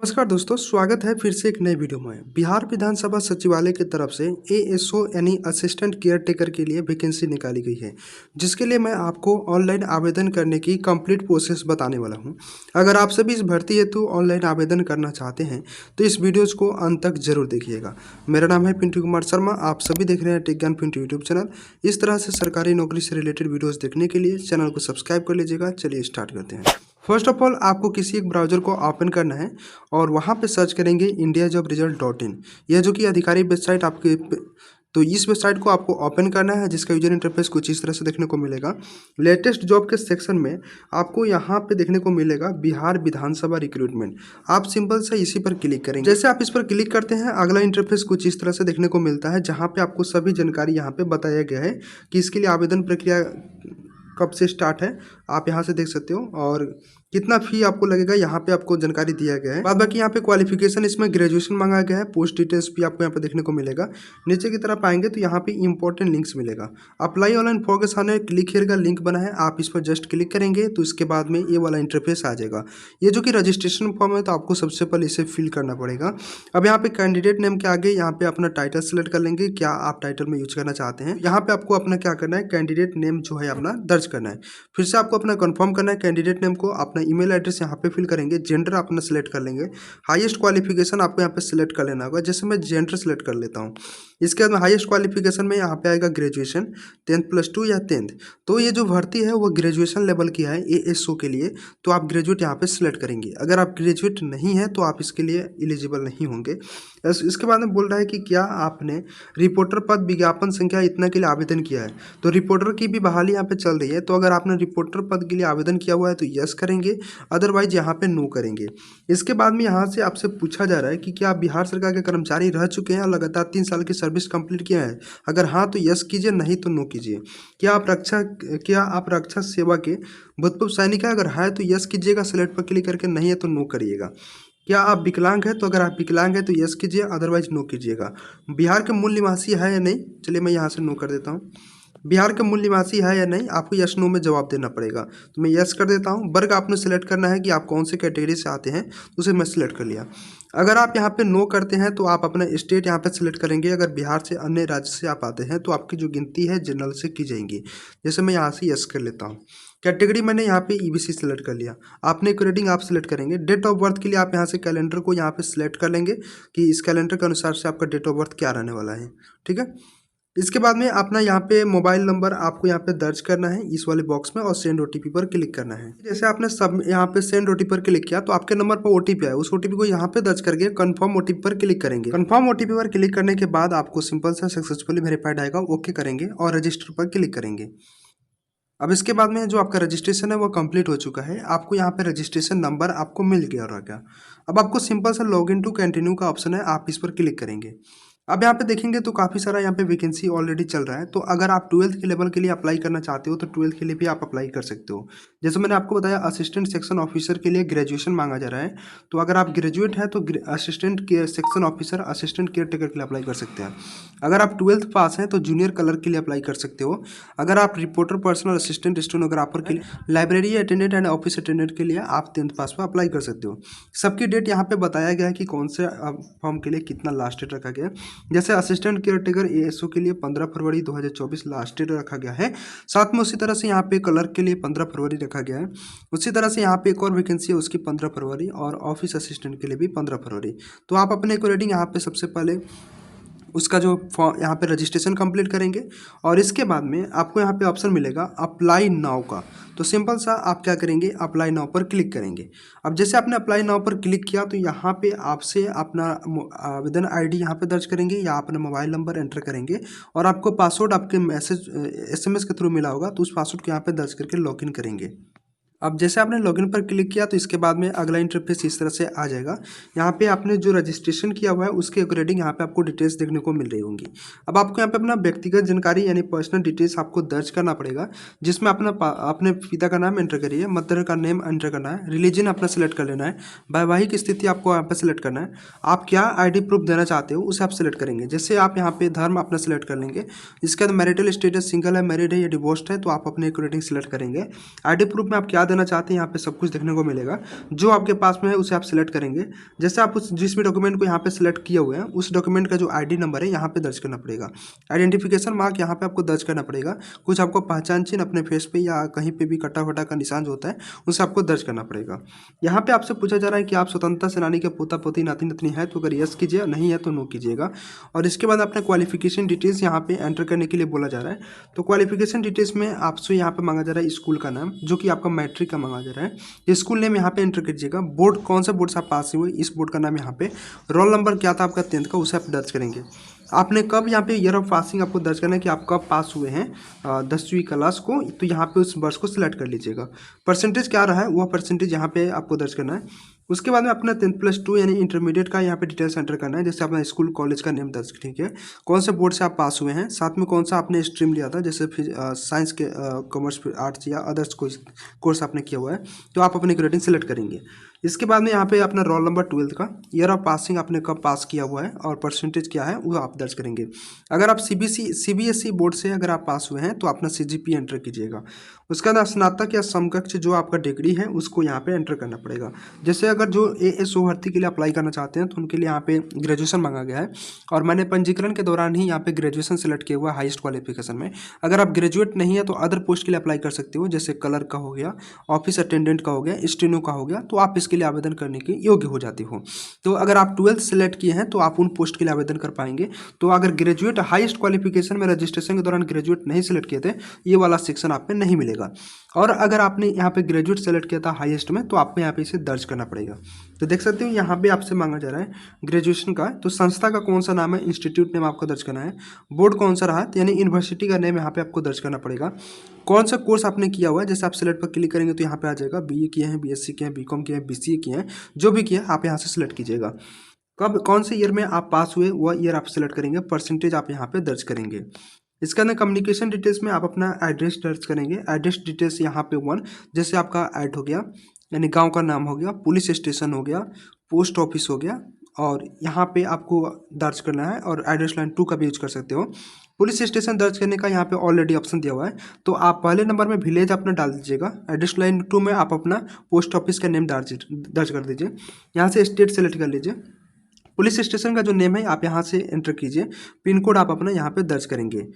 नमस्कार दोस्तों, स्वागत है फिर से एक नए वीडियो में। बिहार विधानसभा सचिवालय की तरफ से एएसओ यानी असिस्टेंट केयर टेकर के लिए वैकेंसी निकाली गई है, जिसके लिए मैं आपको ऑनलाइन आवेदन करने की कंप्लीट प्रोसेस बताने वाला हूं। अगर आप सभी इस भर्ती हेतु ऑनलाइन आवेदन करना चाहते हैं तो इस वीडियोज़ को अंत तक जरूर देखिएगा। मेरा नाम है पिंटू कुमार शर्मा, आप सभी देख रहे हैं टेक ज्ञान पिंटू यूट्यूब चैनल। इस तरह से सरकारी नौकरी से रिलेटेड वीडियोज़ देखने के लिए चैनल को सब्सक्राइब कर लीजिएगा। चलिए स्टार्ट करते हैं। फर्स्ट ऑफ ऑल आपको किसी एक ब्राउज़र को ओपन करना है और वहाँ पे सर्च करेंगे indiajobrizzult.in। यह जो कि आधिकारिक वेबसाइट आपके तो इस वेबसाइट को आपको ओपन करना है, जिसका यूजर इंटरफेस कुछ इस तरह से देखने को मिलेगा। लेटेस्ट जॉब के सेक्शन में आपको यहाँ पे देखने को मिलेगा बिहार विधानसभा रिक्रूटमेंट। आप सिंपल से इसी पर क्लिक करेंगे। जैसे आप इस पर क्लिक करते हैं, अगला इंटरफेस कुछ इस तरह से देखने को मिलता है, जहाँ पे आपको सभी जानकारी यहाँ पे बताया गया है कि इसके लिए आवेदन प्रक्रिया कब से स्टार्ट है, आप यहाँ से देख सकते हो, और कितना फी आपको लगेगा यहाँ पे आपको जानकारी दिया गया है। बाद बाकी यहाँ पे क्वालिफिकेशन इसमें ग्रेजुएशन मांगा गया है। पोस्ट डिटेल्स भी आपको यहाँ पे देखने को मिलेगा। नीचे की तरफ आएंगे तो यहाँ पे इंपॉर्टेंट लिंक्स मिलेगा। अप्लाई ऑनलाइन फॉर के सामने क्लिक हियर का लिंक बना है, आप इस पर जस्ट क्लिक करेंगे तो इसके बाद में ये वाला इंटरफेस आ जाएगा। ये जो कि रजिस्ट्रेशन फॉर्म है, तो आपको सबसे पहले इसे फिल करना पड़ेगा। अब यहाँ पे कैंडिडेट नेम के आगे यहाँ पे अपना टाइटल सेलेक्ट कर लेंगे, क्या आप टाइटल में यूज करना चाहते हैं। यहाँ पे आपको अपना क्या करना है, कैंडिडेट नेम जो है अपना दर्ज करना है। फिर से आपको अपना कंफर्म करना है कैंडिडेट नेम को। अपना ईमेल एड्रेस यहाँ पे फिल करेंगे, जेंडर अपना सेलेक्ट कर लेंगे। हाईएस्ट क्वालिफिकेशन आपको यहाँ पे सिलेक्ट कर लेना होगा, जैसे मैं जेंडर सेलेक्ट कर लेता हूँ। इसके बाद में हाईएस्ट क्वालिफिकेशन में यहाँ पे आएगा ग्रेजुएशन, 10+2 या 10th। तो ये जो भर्ती है वो ग्रेजुएशन लेवल की है एएसओ के लिए, तो आप ग्रेजुएट यहाँ पे सिलेक्ट करेंगे। अगर आप ग्रेजुएट नहीं है तो आप इसके लिए एलिजिबल नहीं होंगे। इसके बाद में बोल रहा है कि क्या आपने रिपोर्टर पद विज्ञापन संख्या इतना के लिए आवेदन किया है। तो रिपोर्टर की भी बहाली यहाँ पे चल रही है, तो अगर आपने रिपोर्टर पद के लिए आवेदन किया हुआ है तो यस करेंगे, अदरवाइज यहाँ पे नो करेंगे। इसके बाद में यहाँ से आपसे पूछा जा रहा है कि क्या आप बिहार सरकार के कर्मचारी रह चुके हैं और लगातार 3 साल की सर्विस कंप्लीट किया है। अगर हाँ तो यस कीजिए, नहीं तो नो कीजिए। क्या आप रक्षा सेवा के भूतपूर्व सैनिक है, अगर है तो यस कीजिएगा सेलेक्ट पर क्लिक करके, नहीं है तो नो करिएगा। क्या आप विकलांग हैं, तो अगर आप विकलांग हैं तो यस कीजिए, अदरवाइज नो कीजिएगा। बिहार के मूल निवासी है या नहीं, चलिए मैं यहाँ से नो कर देता हूँ। बिहार के मूल निवासी है या नहीं, आपको यस नो में जवाब देना पड़ेगा, तो मैं यस कर देता हूँ। वर्ग आपने सेलेक्ट करना है कि आप कौन से कैटेगरी से आते हैं, तो उसे मैं सिलेक्ट कर लिया। अगर आप यहाँ पे नो करते हैं तो आप अपना स्टेट यहाँ पे सिलेक्ट करेंगे। अगर बिहार से अन्य राज्य से आप आते हैं तो आपकी जो गिनती है जनरल से की जाएंगी। जैसे मैं यहाँ से यस कर लेता हूँ। कैटेगरी मैंने यहाँ पे ईबीसी सेलेक्ट कर लिया। आपने ग्रेडिंग आप सिलेक्ट करेंगे। डेट ऑफ बर्थ के लिए आप यहाँ से कैलेंडर को यहाँ पे सिलेक्ट कर लेंगे कि इस कैलेंडर के अनुसार से आपका डेट ऑफ बर्थ क्या रहने वाला है, ठीक है। इसके बाद में अपना यहाँ पे मोबाइल नंबर आपको यहाँ पे दर्ज करना है इस वाले बॉक्स में, और सेंड ओटीपी पर क्लिक करना है। जैसे आपने सब यहाँ पे सेंड ओटीपी पर क्लिक किया तो आपके नंबर पर ओटीपी आया, उस ओटीपी को यहाँ पे दर्ज करके कंफर्म ओटीपी पर क्लिक करेंगे। कंफर्म ओटीपी पर क्लिक करने के बाद आपको सिंपल सा सक्सेसफुली वेरीफाइड आएगा, ओके करेंगे और रजिस्टर पर क्लिक करेंगे। अब इसके बाद में जो आपका रजिस्ट्रेशन है वो कंप्लीट हो चुका है। आपको यहाँ पे रजिस्ट्रेशन नंबर आपको मिल गया रहेगा। अब आपको सिंपल सा लॉगिन टू कंटिन्यू का ऑप्शन है, आप इस पर क्लिक करेंगे। अब यहाँ पे देखेंगे तो काफ़ी सारा यहाँ पे वैकेंसी ऑलरेडी चल रहा है। तो अगर आप 12th के लेवल के लिए अप्लाई करना चाहते हो तो 12th के लिए भी आप अप्लाई कर सकते हो। जैसे मैंने आपको बताया असिस्टेंट सेक्शन ऑफिसर के लिए ग्रेजुएशन मांगा जा रहा है, तो अगर आप ग्रेजुएट हैं तो assistant section officer assistant care taker के लिए अप्लाई कर सकते हैं। अगर आप 12th पास हैं तो जूनियर कलर के लिए अप्लाई कर सकते हो। अगर आप रिपोर्टर पर्सनल असिस्टेंट स्टेनोग्राफर के लिए, library attendant and office attendant के लिए आप 10th पास पर अप्लाई कर सकते हो। सबकी डेट यहाँ पे बताया गया है कि कौन से फॉर्म के लिए कितना लास्ट डेट रखा गया है। जैसे असिस्टेंट केयर टेकर एएसओ के लिए 15 फरवरी 2024 लास्ट डेट रखा गया है। साथ में उसी तरह से यहाँ पे क्लर्क के लिए 15 फरवरी रखा गया है। उसी तरह से यहाँ पे एक और वैकेंसी है उसकी 15 फरवरी, और ऑफिस असिस्टेंट के लिए भी 15 फरवरी। तो आप अपने अकॉर्डिंग यहाँ पे सबसे पहले उसका जो यहाँ पे रजिस्ट्रेशन कंप्लीट करेंगे, और इसके बाद में आपको यहाँ पे ऑप्शन मिलेगा अप्लाई नाउ का। तो सिंपल सा आप क्या करेंगे, अप्लाई नाउ पर क्लिक करेंगे। अब जैसे आपने अप्लाई नाउ पर क्लिक किया तो यहाँ पे आपसे अपना आवेदन आईडी यहाँ पे दर्ज करेंगे या अपना मोबाइल नंबर एंटर करेंगे, और आपको पासवर्ड आपके एसएमएस के थ्रू मिला होगा, तो उस पासवर्ड को यहाँ पे दर्ज करके लॉगिन करेंगे। अब जैसे आपने लॉगिन पर क्लिक किया तो इसके बाद में अगला इंटरफेस इस तरह से आ जाएगा। यहाँ पे आपने जो रजिस्ट्रेशन किया हुआ है उसके अकॉर्डिंग यहाँ पे आपको डिटेल्स देखने को मिल रही होंगी। अब आपको यहाँ पे अपना व्यक्तिगत जानकारी यानी पर्सनल डिटेल्स आपको दर्ज करना पड़ेगा, जिसमें अपने पिता का नाम एंटर करिए, मदर का नेम एंटर करना है, रिलीजन अपना सेलेक्ट कर लेना है, वैवाहिक स्थिति आपको यहाँ पर सेलेक्ट करना है, आप क्या ID प्रूफ देना चाहते हो उसे आप सेलेक्ट करेंगे। जैसे आप यहाँ पे धर्म अपना सेलेक्ट कर लेंगे। इसके बाद मैरिटल स्टेटस सिंगल है, मैरिड है या डिवोर्स्ड है, तो आप अपने अकॉर्डिंग सेलेक्ट करेंगे। ID प्रूफ में आप क्या देना चाहते हैं यहाँ पे सब कुछ देखने को मिलेगा। जो आपके पास में है उसे आप सिलेक्ट करेंगे। जैसे आप उस जिस भी डॉक्यूमेंट को यहाँ पे सिलेक्ट किए हुए हैं उस डॉक्यूमेंट का जो आईडी नंबर है यहाँ पे दर्ज करना पड़ेगा। आइडेंटिफिकेशन मार्क यहाँ पे आपको दर्ज करना पड़ेगा। कुछ आपको पहचान चिन्ह अपने फेस पे या कहीं पे भी कटा फटा का निशान जो होता है उसे आपको दर्ज करना पड़ेगा। यहाँ पे आपसे पूछा जा रहा है कि आप स्वतंत्रता सेनानी के पोता पोती नाती नतनी है तो अगर यस कीजिए, नहीं है तो नो कीजिएगा। और इसके बाद अपना क्वालिफिकेशन डिटेल्स यहाँ पे एंटर करने के लिए बोला जा रहा है। तो क्वालिफिकेशन डिटेल्स में आपसे यहाँ पे मांगा जा रहा है स्कूल का नाम, जो कि आपका मैट्रिक का मांगा जा रहा है। स्कूल नेम यहाँ पे एंटर कीजिएगा। बोर्ड कौन सा बोर्ड से आप पास हुए इस बोर्ड का नाम यहाँ पे, रोल नंबर क्या था आपका 10th का उसे आप दर्ज करेंगे। आपने कब यहाँ पे ईयर ऑफ पासिंग आपको दर्ज करना है कि आप कब पास हुए हैं 10वीं क्लास को, तो यहाँ पे उस वर्ष को सिलेक्ट कर लीजिएगा। परसेंटेज क्या रहा है वह परसेंटेज यहाँ पे आपको दर्ज करना है। उसके बाद में अपना 10+2 यानी इंटरमीडिएट का यहाँ पे डिटेल्स एंटर करना है। जैसे अपना स्कूल कॉलेज का नेम दर्ज, ठीक है, कौन से बोर्ड से आप पास हुए हैं, साथ में कौन सा आपने स्ट्रीम लिया था, जैसे फिर साइंस के, कॉमर्स, आर्ट्स या अदर्स कोर्स आपने किया हुआ है तो आप अपनी ग्रेडिंग सेलेक्ट करेंगे। इसके बाद में यहाँ पे अपना रोल नंबर 12th का, ईयर ऑफ पासिंग आपने कब पास किया हुआ है और परसेंटेज क्या है वो आप दर्ज करेंगे। अगर आप सीबीएसई बोर्ड से अगर आप पास हुए हैं तो अपना सीजीपी एंटर कीजिएगा। उसके बाद स्नातक या समकक्ष जो आपका डिग्री है उसको यहाँ पे एंटर करना पड़ेगा। जैसे अगर जो एएसओ भर्ती के लिए अप्लाई करना चाहते हैं तो उनके लिए यहाँ पे ग्रेजुएशन मांगा गया है और मैंने पंजीकरण के दौरान ही यहाँ पे ग्रेजुएशन सेलेक्ट किया हुआ है हाईएस्ट क्वालिफिकेशन में। अगर आप ग्रेजुएट नहीं है तो अदर पोस्ट के लिए अप्लाई कर सकते हो, जैसे क्लर्क का हो गया, ऑफिस अटेंडेंट का हो गया, स्टेनो का हो गया, तो आप इसके लिए आवेदन करने के योग्य हो जाते हो। तो अगर आप 12th सेलेक्ट किए हैं तो आप उन पोस्ट के लिए आवेदन कर पाएंगे। तो अगर ग्रेजुएट हाईएस्ट क्वालिफिकेशन में रजिस्ट्रेशन के दौरान ग्रेजुएट नहीं सेलेक्ट किए थे ये वाला सेक्शन आप पे नहीं मिलेगा। और अगर आपने यहाँ पे ग्रेजुएट सेलेक्ट किया था हाईएस्ट में तो आपको यहाँ पे इसे दर्ज करना पड़ेगा। तो देख सकते हो यहाँ पे आपसे मांगा जा रहा है ग्रेजुएशन का, तो संस्था का कौन सा नाम है, इंस्टीट्यूट नेम आपको दर्ज करना है, बोर्ड कौन सा रहा यानी यूनिवर्सिटी का नेम यहाँ पे आपको दर्ज करना पड़ेगा, कौन सा कोर्स आपने किया हुआ है। जैसे आप सेलेक्ट पर क्लिक करेंगे तो यहाँ पे आ जाएगा बीए किए हैं, बीएससी किए हैं, बीकॉम किए हैं, बीसीए किए हैं, जो भी किया आप यहाँ से सिलेक्ट कीजिएगा। कब कौन से ईयर में आप पास हुए वह ईयर आप सेलेक्ट करेंगे, परसेंटेज आप यहाँ पे दर्ज करेंगे। इसके अंदर कम्युनिकेशन डिटेल्स में आप अपना एड्रेस दर्ज करेंगे। एड्रेस डिटेल्स यहाँ पे 1 जैसे आपका ऐड हो गया यानी गांव का नाम हो गया, पुलिस स्टेशन हो गया, पोस्ट ऑफिस हो गया, और यहाँ पे आपको दर्ज करना है। और एड्रेस लाइन 2 का भी यूज कर सकते हो। पुलिस स्टेशन दर्ज करने का यहाँ पे ऑलरेडी ऑप्शन दिया हुआ है, तो आप पहले नंबर में विलेज अपना डाल दीजिएगा। एड्रेस लाइन 2 में आप अपना पोस्ट ऑफिस का नेम दर्ज कर दीजिए। यहाँ से स्टेट सेलेक्ट कर लीजिए। पुलिस स्टेशन का जो नेम है आप यहाँ से एंटर कीजिए। पिन कोड आप अपना यहाँ पे दर्ज करेंगे।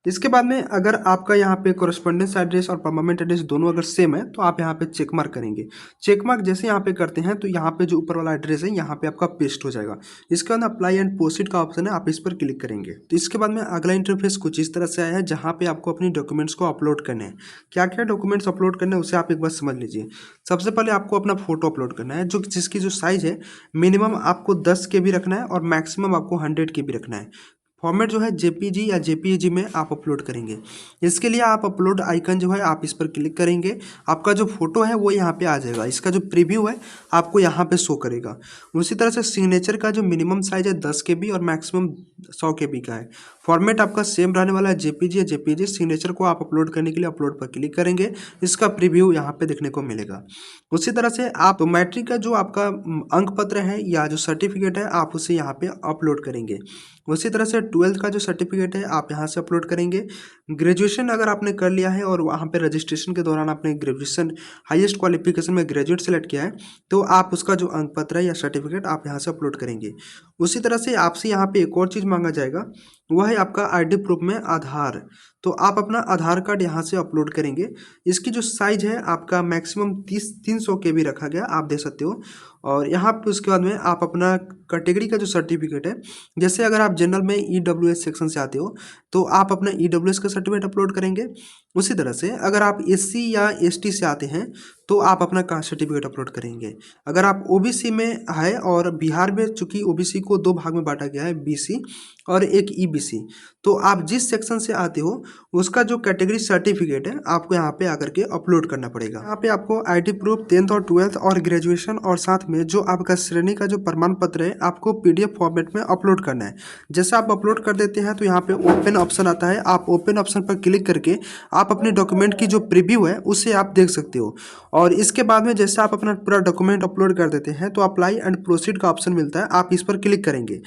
इसके बाद में अगर आपका यहाँ पे कॉरेस्पॉन्डेंस एड्रेस और परमानेंट एड्रेस दोनों अगर सेम है तो आप यहाँ पे चेक मार्क करेंगे। चेक मार्क जैसे यहाँ पे करते हैं तो यहाँ पे जो ऊपर वाला एड्रेस है यहाँ पे आपका पेस्ट हो जाएगा। इसके बाद अप्लाई एंड प्रोसीड का ऑप्शन है, आप इस पर क्लिक करेंगे। तो इसके बाद में अगला इंटरफेस कुछ इस तरह से आया है जहाँ पे आपको अपनी डॉक्यूमेंट्स को अपलोड करने हैं। क्या क्या डॉक्यूमेंट्स अपलोड करने हैं उसे आप एक बार समझ लीजिए। सबसे पहले आपको अपना फोटो अपलोड करना है, जो जिसकी जो साइज है मिनिमम आपको 10 KB रखना है और मैक्सिमम आपको 100 KB रखना है। फॉर्मेट जो है जेपीजी या जेपीईजी में आप अपलोड करेंगे। इसके लिए आप अपलोड आइकन जो है आप इस पर क्लिक करेंगे। आपका जो फोटो है वो यहाँ पे आ जाएगा। इसका जो प्रीव्यू है आपको यहाँ पे शो करेगा। उसी तरह से सिग्नेचर का जो मिनिमम साइज है 10 KB और मैक्सिमम 100 KB का है। फॉर्मेट आपका सेम रहने वाला है, जेपीजी या जेपीजी। सिग्नेचर को आप अपलोड करने के लिए अपलोड पर क्लिक करेंगे। इसका प्रीव्यू यहाँ पे देखने को मिलेगा। उसी तरह से आप मैट्रिक का जो आपका अंक पत्र है या जो सर्टिफिकेट है आप उसे यहाँ पे अपलोड करेंगे। उसी तरह से 12th का जो सर्टिफिकेट है आप यहाँ से अपलोड करेंगे। ग्रेजुएशन अगर आपने कर लिया है और वहाँ पे रजिस्ट्रेशन के दौरान आपने ग्रेजुएशन हाईएस्ट क्वालिफिकेशन में ग्रेजुएट सेलेक्ट किया है तो आप उसका जो अंक पत्र है या सर्टिफिकेट आप यहाँ से अपलोड करेंगे। उसी तरह से आपसे यहाँ पे एक और चीज़ मांगा जाएगा, वह है आपका आईडी प्रूफ में आधार। तो आप अपना आधार कार्ड यहाँ से अपलोड करेंगे। इसकी जो साइज है आपका मैक्सिमम 300 KB रखा गया, आप दे सकते हो। और यहाँ पे उसके बाद में आप अपना कैटेगरी का जो सर्टिफिकेट है, जैसे अगर आप जनरल में EWS सेक्शन से आते हो तो आप अपना EWS का सर्टिफिकेट अपलोड करेंगे। उसी तरह से अगर आप SC या ST से आते हैं तो आप अपना कास्ट सर्टिफिकेट अपलोड करेंगे। अगर आप OBC में है और बिहार में चूंकि OBC को 2 भाग में बांटा गया है, BC और एक EBC, तो आप जिस सेक्शन से आते हो उसका जो कैटेगरी सर्टिफिकेट है आपको यहाँ पे आकर के अपलोड करना पड़ेगा। यहाँ पे आपको आईडी प्रूफ 10th और 12th और ग्रेजुएशन और साथ में जो आपका श्रेणी का जो प्रमाण पत्र है आपको PDF फॉर्मेट में अपलोड करना है। जैसे आप अपलोड कर देते हैं तो यहाँ पे ओपन ऑप्शन आता है। आप ओपन ऑप्शन पर क्लिक करके आप अपने डॉक्यूमेंट की जो प्रीव्यू है उसे आप देख सकते हो। और इसके बाद में जैसे आप अपना पूरा डॉक्यूमेंट अपलोड कर देते हैं तो अप्लाई एंड प्रोसीड का ऑप्शन मिलता है, आप इस पर क्लिक करेंगे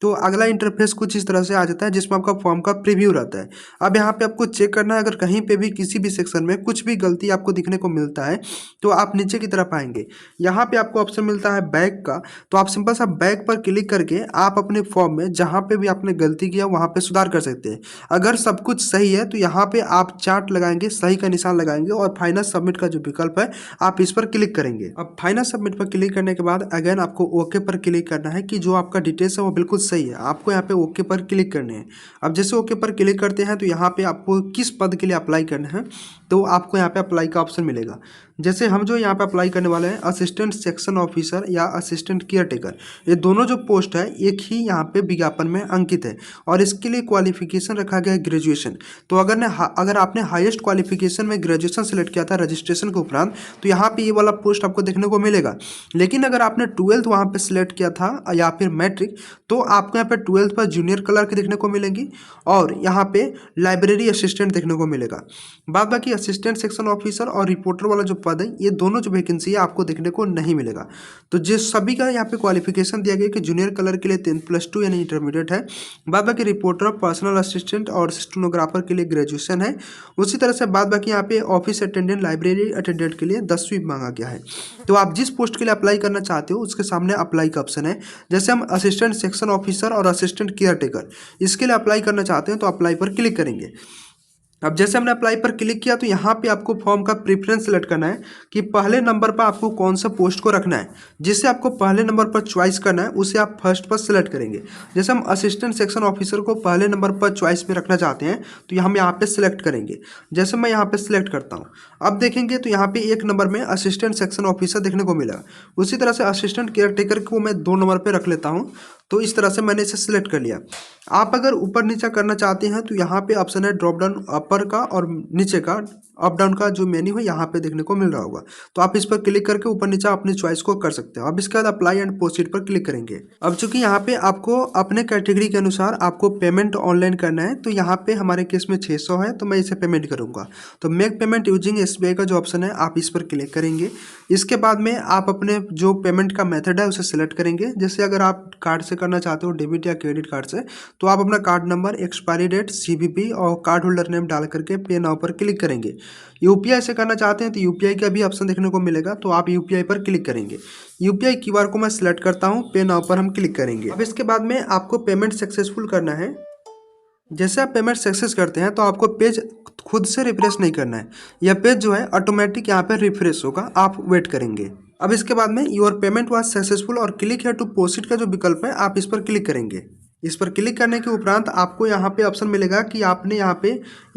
तो अगला इंटरफेस कुछ इस तरह से आ जाता है जिसमें आपका फॉर्म का प्रीव्यू रहता है। अब यहाँ पे आपको चेक करना है, अगर कहीं पे भी किसी भी सेक्शन में कुछ भी गलती आपको दिखने को मिलता है तो आप नीचे की तरफ आएंगे, यहाँ पे आपको ऑप्शन मिलता है बैक का, तो आप सिंपल सा बैक पर क्लिक करके आप अपने फॉर्म में जहाँ पे भी आपने गलती किया वहाँ पे सुधार कर सकते हैं। अगर सब कुछ सही है तो यहाँ पे आप चार्ट लगाएंगे, सही का निशान लगाएंगे और फाइनल सबमिट का जो विकल्प है आप इस पर क्लिक करेंगे। अब फाइनल सबमिट पर क्लिक करने के बाद अगेन आपको ओके पर क्लिक करना है कि जो आपका डिटेल्स है वो बिल्कुल सही है, आपको यहाँ पे ओके पर क्लिक करने हैं। अब जैसे ओके पर क्लिक करते हैं तो यहाँ पे आपको किस पद के लिए अप्लाई करना है तो आपको यहाँ पे अप्लाई का ऑप्शन मिलेगा। जैसे हम जो यहाँ पे अप्लाई करने वाले हैं असिस्टेंट सेक्शन ऑफिसर या असिस्टेंट केयर टेकर, ये दोनों जो पोस्ट है एक ही यहाँ पे विज्ञापन में अंकित है और इसके लिए क्वालिफिकेशन रखा गया है ग्रेजुएशन। तो अगर आपने हाईएस्ट क्वालिफिकेशन में ग्रेजुएशन सेलेक्ट किया था रजिस्ट्रेशन के उपरांत तो यहाँ पे ये वाला पोस्ट आपको देखने को मिलेगा। लेकिन अगर आपने 12th वहाँ पे सिलेक्ट किया था या फिर मैट्रिक तो आपको यहाँ पे 12th पर जूनियर क्लर्क देखने को मिलेंगी और यहाँ पे लाइब्रेरी असिस्टेंट देखने को मिलेगा। बाद बाकी असिस्टेंट सेक्शन ऑफिसर और रिपोर्टर वाला जो पद है ये दोनों जो वैकेंसी है आपको देखने को नहीं मिलेगा। तो जिस सभी का यहाँ पे क्वालिफिकेशन दिया गया कि जूनियर क्लर्क के लिए 10+2 यानी इंटरमीडिएट है, बाद बाकी रिपोर्टर पर्सनल असिस्टेंट और स्टेनोग्राफर के लिए ग्रेजुएशन है। उसी तरह से बाद बाकी यहाँ पे ऑफिस अटेंडेंट लाइब्रेरी अटेंडेंट के लिए 10वीं मांगा गया है। तो आप जिस पोस्ट के लिए अप्लाई करना चाहते हो उसके सामने अप्लाई का ऑप्शन है। जैसे हम असिस्टेंट सेक्शन ऑफिसर और असिस्टेंट केयर टेकर इसके लिए अप्लाई करना चाहते हैं तो अप्लाई पर क्लिक करेंगे। अब जैसे हमने अप्लाई पर क्लिक किया तो यहाँ पे आपको फॉर्म का प्रेफरेंस सेलेक्ट करना है कि पहले नंबर पर आपको कौन सा पोस्ट को रखना है। जिससे आपको पहले नंबर पर चॉइस करना है उसे आप फर्स्ट पर सिलेक्ट करेंगे। जैसे हम असिस्टेंट सेक्शन ऑफिसर को पहले नंबर पर चॉइस में रखना चाहते हैं तो हम यहाँ पे सिलेक्ट करेंगे। जैसे मैं यहाँ पे सिलेक्ट करता हूँ, अब देखेंगे तो यहाँ पे 1 नंबर में असिस्टेंट सेक्शन ऑफिसर देखने को मिला। उसी तरह से असिस्टेंट केयर टेकर को मैं 2 नंबर पर रख लेता हूँ। तो इस तरह से मैंने इसे सिलेक्ट कर लिया। आप अगर ऊपर नीचे करना चाहते हैं तो यहाँ पे ऑप्शन है ड्रॉप डाउन अपर का और नीचे का अप डाउन का जो मेन्यू है यहाँ पे देखने को मिल रहा होगा। तो आप इस पर क्लिक करके ऊपर नीचे अपनी चॉइस को कर सकते हो। अब इसके बाद अप्लाई एंड प्रोसीड पर क्लिक करेंगे। अब चूंकि यहाँ पे आपको अपने कैटेगरी के अनुसार आपको पेमेंट ऑनलाइन करना है तो यहाँ पे हमारे केस में 600 है तो मैं इसे पेमेंट करूँगा। तो मेक पेमेंट यूजिंग SBI का जो ऑप्शन है आप इस पर क्लिक करेंगे। इसके बाद में आप अपने जो पेमेंट का मेथड है उसे सिलेक्ट करेंगे। जैसे अगर आप कार्ड से करना चाहते हो डेबिट या क्रेडिट कार्ड से तो आप अपना card number, expiry date, CVV और कार्ड होल्डर नेम डाल करके पे नाउ पर क्लिक करेंगे। UPI से करना चाहते हैं तो UPI का भी ऑप्शन देखने को मिलेगा तो आप UPI पर क्लिक करेंगे। UPI QR को मैं सिलेक्ट करता हूँ, पे नाउ पर हम क्लिक करेंगे। अब इसके बाद में आपको पेमेंट सक्सेसफुल करना है। जैसे आप पेमेंट सक्सेस करते हैं तो आपको पेज खुद से रिफ्रेश नहीं करना है, यह पेज जो है ऑटोमेटिक यहाँ पे रिफ्रेश होगा, आप वेट करेंगे। अब इसके बाद में योर पेमेंट वाज सक्सेसफुल और क्लिक है टू प्रोसीड का जो विकल्प है आप इस पर क्लिक करेंगे। इस पर क्लिक करने के उपरांत आपको यहाँ पे ऑप्शन मिलेगा कि आपने यहाँ पे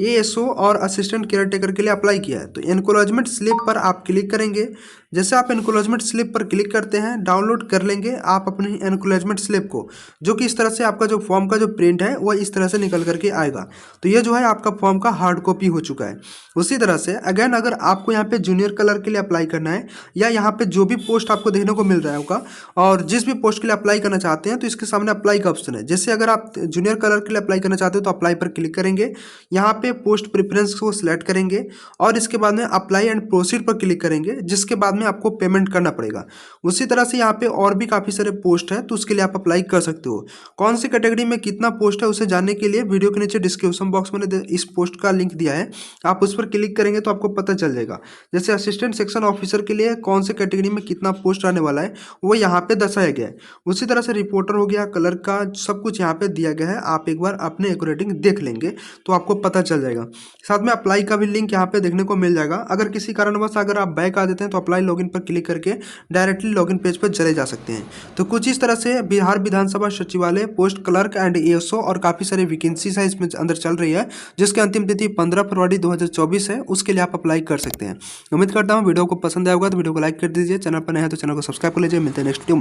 ASO और असिस्टेंट केयर टेकर के लिए अप्लाई किया है। तो एनकरेजमेंट स्लिप पर आप क्लिक करेंगे। जैसे आप एनकरेजमेंट स्लिप पर क्लिक करते हैं डाउनलोड कर लेंगे आप अपनी एनकरेजमेंट स्लिप को, जो कि इस तरह से आपका जो फॉर्म का जो प्रिंट है वह इस तरह से निकल करके आएगा। तो ये जो है आपका फॉर्म का हार्ड कॉपी हो चुका है। उसी तरह से अगेन अगर आपको यहाँ पे जूनियर कलर के लिए अप्लाई करना है या यहाँ पे जो भी पोस्ट आपको देखने को मिल रहा होगा और जिस भी पोस्ट के लिए अप्लाई करना चाहते हैं तो इसके सामने अप्लाई का ऑप्शन है। जैसे अगर आप जूनियर कलर के लिए अप्लाई करना चाहते हो तो अप्लाई पर क्लिक करेंगे, यहाँ पे पोस्ट प्रेफरेंस को सिलेक्ट करेंगे और इसके बाद में अप्लाई एंड प्रोसीड पर क्लिक करेंगे, जिसके बाद में आपको पेमेंट करना पड़ेगा। उसी तरह से यहाँ पे और भी काफ़ी सारे पोस्ट है तो उसके लिए आप अप्लाई कर सकते हो। कौन सी कैटेगरी में कितना पोस्ट है उसे जानने के लिए वीडियो के नीचे डिस्क्रिप्शन बॉक्स में इस पोस्ट का लिंक दिया है, आप उस पर क्लिक करेंगे तो आपको पता चल जाएगा। जैसे असिस्टेंट सेक्शन ऑफिसर के लिए कौन से कैटेगरी में कितना पोस्ट आने वाला है वो यहाँ पे दर्शाया गया है। उसी तरह से रिपोर्टर हो गया, कलर का सब कुछ यहाँ पे दिया गया है। आप एक बार अपने अकोर्डिंग देख लेंगे तो आपको पता चल जाएगा। साथ में अप्लाई का भी लिंक यहाँ पे देखने को मिल जाएगा। अगर किसी कारणवश अगर आप बैक आ देते हैं तो अप्लाई लॉगिन पर क्लिक करके डायरेक्टली लॉगिन पेज पर चले जा सकते हैं। तो कुछ इस तरह से बिहार विधानसभा सचिवालय पोस्ट क्लर्क एंड ASO और काफ़ी सारी वैकेंसीज है इसमें अंदर चल रही है, जिसकी अंतिम तिथि 15 फरवरी 2024 है। उसके लिए आप अप्लाई कर सकते हैं। उम्मीद करता हूँ वीडियो को पसंद आया होगा तो वीडियो को लाइक कर दीजिए। चैनल पर नए हैं तो चैनल को सब्सक्राइब कर लीजिए। मिलते हैं नेक्स्ट वीडियो में।